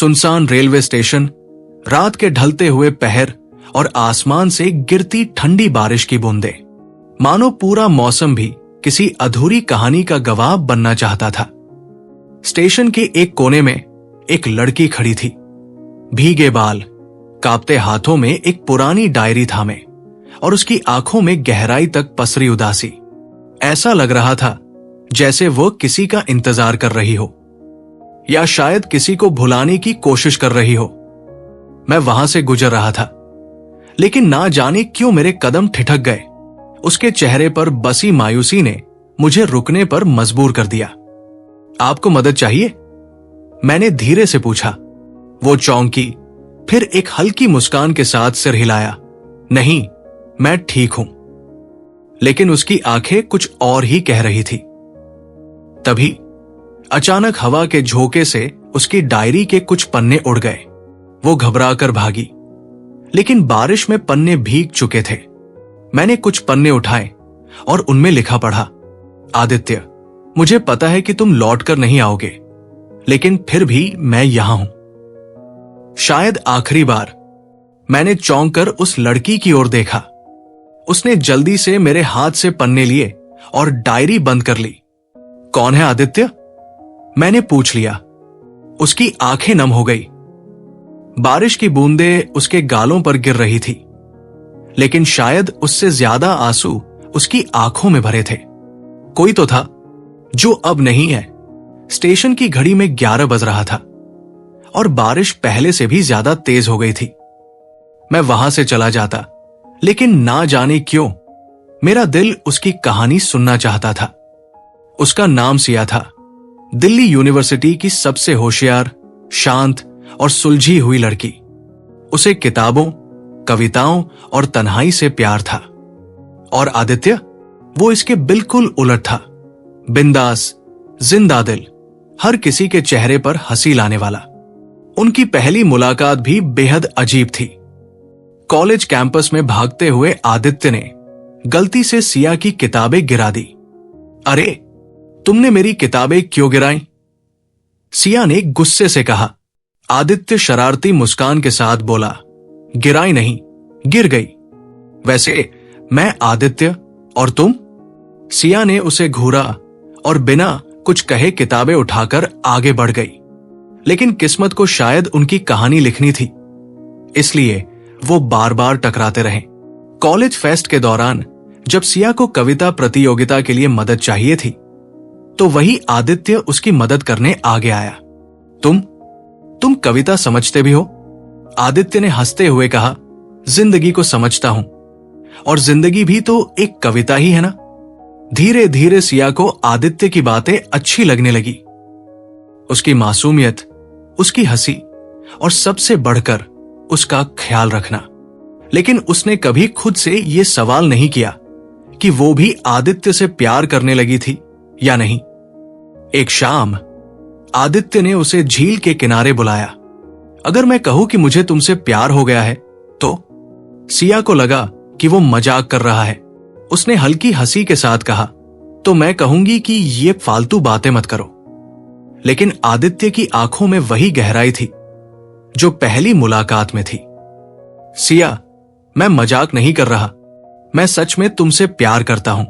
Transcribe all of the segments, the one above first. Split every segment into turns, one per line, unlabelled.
सुनसान railway station, रात के ढलते हुए पहर और आसमान से गिरती ठंडी बारिश की बूंदें, मानो पूरा मौसम भी किसी अधूरी कहानी का गवाह बनना चाहता था। स्टेशन के एक कोने में एक लड़की खड़ी थी, भीगे बाल, कांपते हाथों में एक पुरानी डायरी थामे और उसकी आंखों में गहराई तक पसरी उदासी। ऐसा लग रहा था जैसे वो किसी का इंतजार कर रही हो या शायद किसी को भुलाने की कोशिश कर रही हो। मैं वहां से गुजर रहा था, लेकिन ना जाने क्यों मेरे कदम ठिठक गए। उसके चेहरे पर बसी मायूसी ने मुझे रुकने पर मजबूर कर दिया। आपको मदद चाहिए? मैंने धीरे से पूछा। वो चौंकी, फिर एक हल्की मुस्कान के साथ सिर हिलाया। नहीं, मैं ठीक हूं। लेकिन उसकी आंखें कुछ और ही कह रही थी। तभी अचानक हवा के झोंके से उसकी डायरी के कुछ पन्ने उड़ गए। वो घबराकर भागी, लेकिन बारिश में पन्ने भीग चुके थे। मैंने कुछ पन्ने उठाए और उनमें लिखा पढ़ा, आदित्य, मुझे पता है कि तुम लौटकर नहीं आओगे, लेकिन फिर भी मैं यहां हूं। शायद आखिरी बार। मैंने चौंक कर उस लड़की की ओर देखा। उसने जल्दी से मेरे हाथ से पन्ने लिए और डायरी बंद कर ली। कौन है आदित्य? मैंने पूछ लिया। उसकी आंखें नम हो गई। बारिश की बूंदें उसके गालों पर गिर रही थी, लेकिन शायद उससे ज्यादा आंसू उसकी आंखों में भरे थे। कोई तो था जो अब नहीं है। स्टेशन की घड़ी में 11 बज रहा था और बारिश पहले से भी ज्यादा तेज हो गई थी। मैं वहां से चला जाता, लेकिन ना जाने क्यों मेरा दिल उसकी कहानी सुनना चाहता था। उसका नाम सिया था, दिल्ली यूनिवर्सिटी की सबसे होशियार, शांत और सुलझी हुई लड़की। उसे किताबों, कविताओं और तन्हाई से प्यार था। और आदित्य, वो इसके बिल्कुल उलट था। बिंदास, जिंदा दिल, हर किसी के चेहरे पर हंसी लाने वाला। उनकी पहली मुलाकात भी बेहद अजीब थी। कॉलेज कैंपस में भागते हुए आदित्य ने गलती से सिया की किताबें गिरा दी। अरे, तुमने मेरी किताबें क्यों गिराई? सिया ने गुस्से से कहा। आदित्य शरारती मुस्कान के साथ बोला, गिराई नहीं, गिर गई। वैसे मैं आदित्य और तुम? सिया ने उसे घूरा और बिना कुछ कहे किताबें उठाकर आगे बढ़ गई। लेकिन किस्मत को शायद उनकी कहानी लिखनी थी, इसलिए वो बार बार टकराते रहे। कॉलेज फेस्ट के दौरान जब सिया को कविता प्रतियोगिता के लिए मदद चाहिए थी, तो वही आदित्य उसकी मदद करने आगे आया। तुम कविता समझते भी हो? आदित्य ने हंसते हुए कहा। जिंदगी को समझता हूं, और जिंदगी भी तो एक कविता ही है ना। धीरे धीरे सिया को आदित्य की बातें अच्छी लगने लगी। उसकी मासूमियत, उसकी हंसी और सबसे बढ़कर उसका ख्याल रखना। लेकिन उसने कभी खुद से यह सवाल नहीं किया कि वो भी आदित्य से प्यार करने लगी थी या नहीं। एक शाम आदित्य ने उसे झील के किनारे बुलाया। अगर मैं कहूं कि मुझे तुमसे प्यार हो गया है तो? सिया को लगा कि वो मजाक कर रहा है। उसने हल्की हंसी के साथ कहा, तो मैं कहूंगी कि ये फालतू बातें मत करो। लेकिन आदित्य की आंखों में वही गहराई थी जो पहली मुलाकात में थी। सिया, मैं मजाक नहीं कर रहा। मैं सच में तुमसे प्यार करता हूं,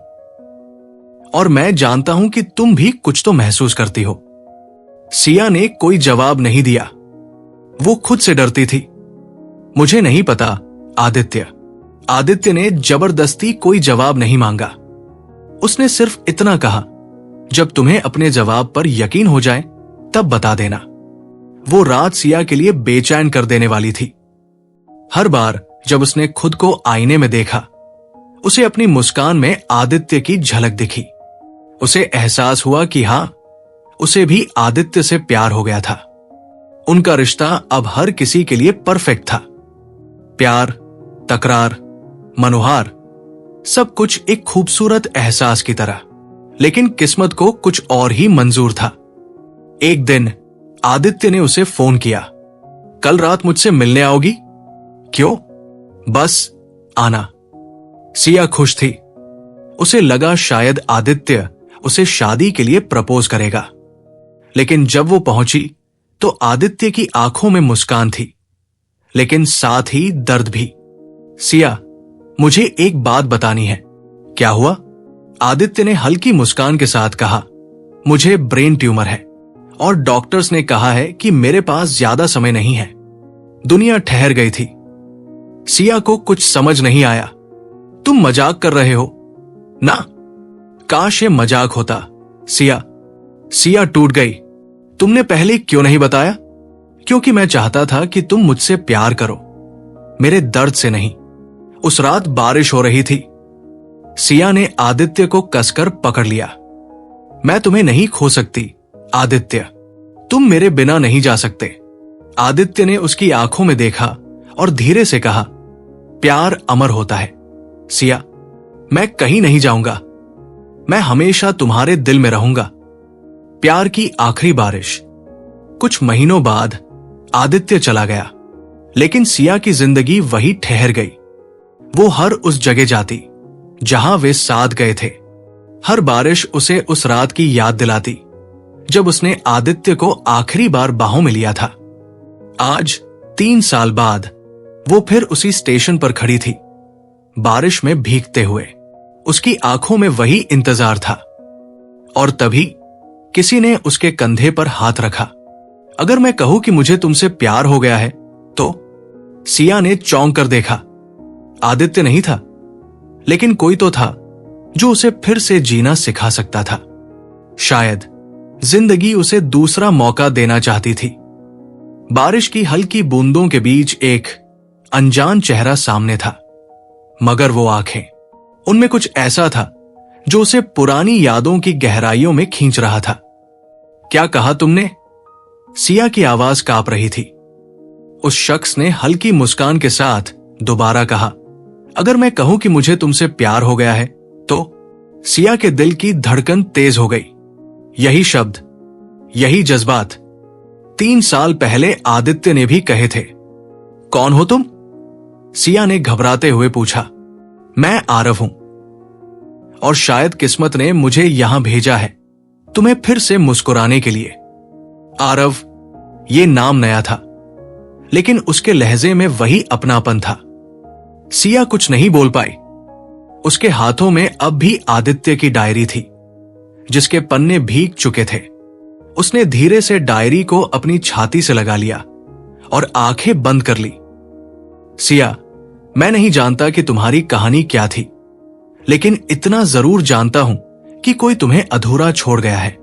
और मैं जानता हूं कि तुम भी कुछ तो महसूस करती हो। सिया ने कोई जवाब नहीं दिया। वो खुद से डरती थी। मुझे नहीं पता आदित्य। आदित्य ने जबरदस्ती कोई जवाब नहीं मांगा। उसने सिर्फ इतना कहा, जब तुम्हें अपने जवाब पर यकीन हो जाए तब बता देना। वो रात सिया के लिए बेचैन कर देने वाली थी। हर बार जब उसने खुद को आईने में देखा, उसे अपनी मुस्कान में आदित्य की झलक दिखी। उसे एहसास हुआ कि हां, उसे भी आदित्य से प्यार हो गया था। उनका रिश्ता अब हर किसी के लिए परफेक्ट था। प्यार, तकरार, मनोहार, सब कुछ एक खूबसूरत एहसास की तरह। लेकिन किस्मत को कुछ और ही मंजूर था। एक दिन आदित्य ने उसे फोन किया। कल रात मुझसे मिलने आओगी? क्यों? बस आना। सिया खुश थी। उसे लगा शायद आदित्य उसे शादी के लिए प्रपोज करेगा। लेकिन जब वो पहुंची तो आदित्य की आंखों में मुस्कान थी, लेकिन साथ ही दर्द भी। सिया, मुझे एक बात बतानी है। क्या हुआ? आदित्य ने हल्की मुस्कान के साथ कहा, मुझे ब्रेन ट्यूमर है और डॉक्टर्स ने कहा है कि मेरे पास ज्यादा समय नहीं है। दुनिया ठहर गई थी। सिया को कुछ समझ नहीं आया। तुम मजाक कर रहे हो ना? काश ये मजाक होता। सिया टूट गई। तुमने पहले क्यों नहीं बताया? क्योंकि मैं चाहता था कि तुम मुझसे प्यार करो, मेरे दर्द से नहीं। उस रात बारिश हो रही थी। सिया ने आदित्य को कसकर पकड़ लिया। मैं तुम्हें नहीं खो सकती आदित्य, तुम मेरे बिना नहीं जा सकते। आदित्य ने उसकी आंखों में देखा और धीरे से कहा, प्यार अमर होता है सिया, मैं कहीं नहीं जाऊंगा, मैं हमेशा तुम्हारे दिल में रहूंगा। प्यार की आखिरी बारिश। कुछ महीनों बाद आदित्य चला गया, लेकिन सिया की जिंदगी वही ठहर गई। वो हर उस जगह जाती जहां वे साथ गए थे। हर बारिश उसे उस रात की याद दिलाती जब उसने आदित्य को आखिरी बार बाहों में लिया था। आज 3 साल बाद वो फिर उसी स्टेशन पर खड़ी थी, बारिश में भीगते हुए। उसकी आंखों में वही इंतजार था। और तभी किसी ने उसके कंधे पर हाथ रखा। अगर मैं कहूं कि मुझे तुमसे प्यार हो गया है तो? सिया ने चौंक कर देखा। आदित्य नहीं था, लेकिन कोई तो था जो उसे फिर से जीना सिखा सकता था। शायद जिंदगी उसे दूसरा मौका देना चाहती थी। बारिश की हल्की बूंदों के बीच एक अनजान चेहरा सामने था, मगर वो आंखें, उनमें कुछ ऐसा था जो उसे पुरानी यादों की गहराइयों में खींच रहा था। क्या कहा तुमने? सिया की आवाज कांप रही थी। उस शख्स ने हल्की मुस्कान के साथ दोबारा कहा, अगर मैं कहूं कि मुझे तुमसे प्यार हो गया है तो? सिया के दिल की धड़कन तेज हो गई। यही शब्द, यही जज्बात 3 साल पहले आदित्य ने भी कहे थे। कौन हो तुम? सिया ने घबराते हुए पूछा। मैं आरव हूं, और शायद किस्मत ने मुझे यहां भेजा है तुम्हें फिर से मुस्कुराने के लिए। आरव, ये नाम नया था, लेकिन उसके लहजे में वही अपनापन था। सिया कुछ नहीं बोल पाई। उसके हाथों में अब भी आदित्य की डायरी थी, जिसके पन्ने भीग चुके थे। उसने धीरे से डायरी को अपनी छाती से लगा लिया और आंखें बंद कर ली। सिया, मैं नहीं जानता कि तुम्हारी कहानी क्या थी, लेकिन इतना जरूर जानता हूं कि कोई तुम्हें अधूरा छोड़ गया है।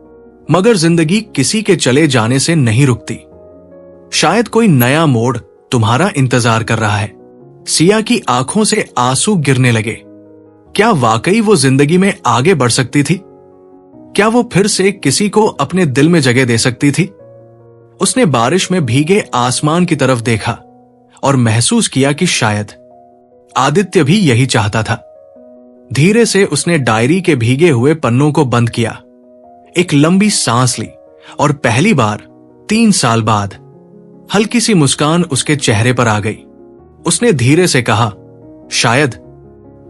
मगर जिंदगी किसी के चले जाने से नहीं रुकती। शायद कोई नया मोड़ तुम्हारा इंतजार कर रहा है। सिया की आंखों से आंसू गिरने लगे। क्या वाकई वो जिंदगी में आगे बढ़ सकती थी? क्या वो फिर से किसी को अपने दिल में जगह दे सकती थी? उसने बारिश में भीगे आसमान की तरफ देखा और महसूस किया कि शायद आदित्य भी यही चाहता था। धीरे से उसने डायरी के भीगे हुए पन्नों को बंद किया, एक लंबी सांस ली और पहली बार 3 साल बाद हल्की सी मुस्कान उसके चेहरे पर आ गई। उसने धीरे से कहा, शायद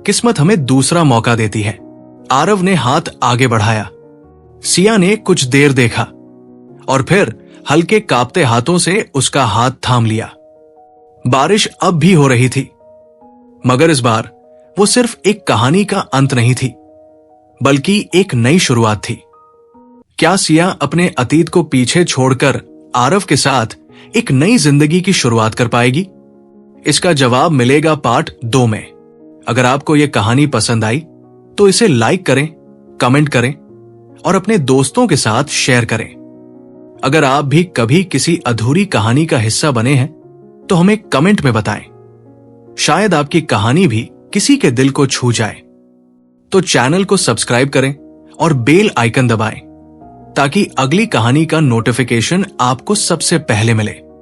किस्मत हमें दूसरा मौका देती है। आरव ने हाथ आगे बढ़ाया। सिया ने कुछ देर देखा और फिर हल्के कांपते हाथों से उसका हाथ थाम लिया। बारिश अब भी हो रही थी, मगर इस बार वो सिर्फ एक कहानी का अंत नहीं थी, बल्कि एक नई शुरुआत थी। क्या सिया अपने अतीत को पीछे छोड़कर आरव के साथ एक नई जिंदगी की शुरुआत कर पाएगी? इसका जवाब मिलेगा पार्ट 2 में। अगर आपको यह कहानी पसंद आई तो इसे लाइक करें, कमेंट करें और अपने दोस्तों के साथ शेयर करें। अगर आप भी कभी किसी अधूरी कहानी का हिस्सा बने हैं तो हमें कमेंट में बताएं। शायद आपकी कहानी भी किसी के दिल को छू जाए। तो चैनल को सब्सक्राइब करें और बेल आइकन दबाएं ताकि अगली कहानी का नोटिफिकेशन आपको सबसे पहले मिले।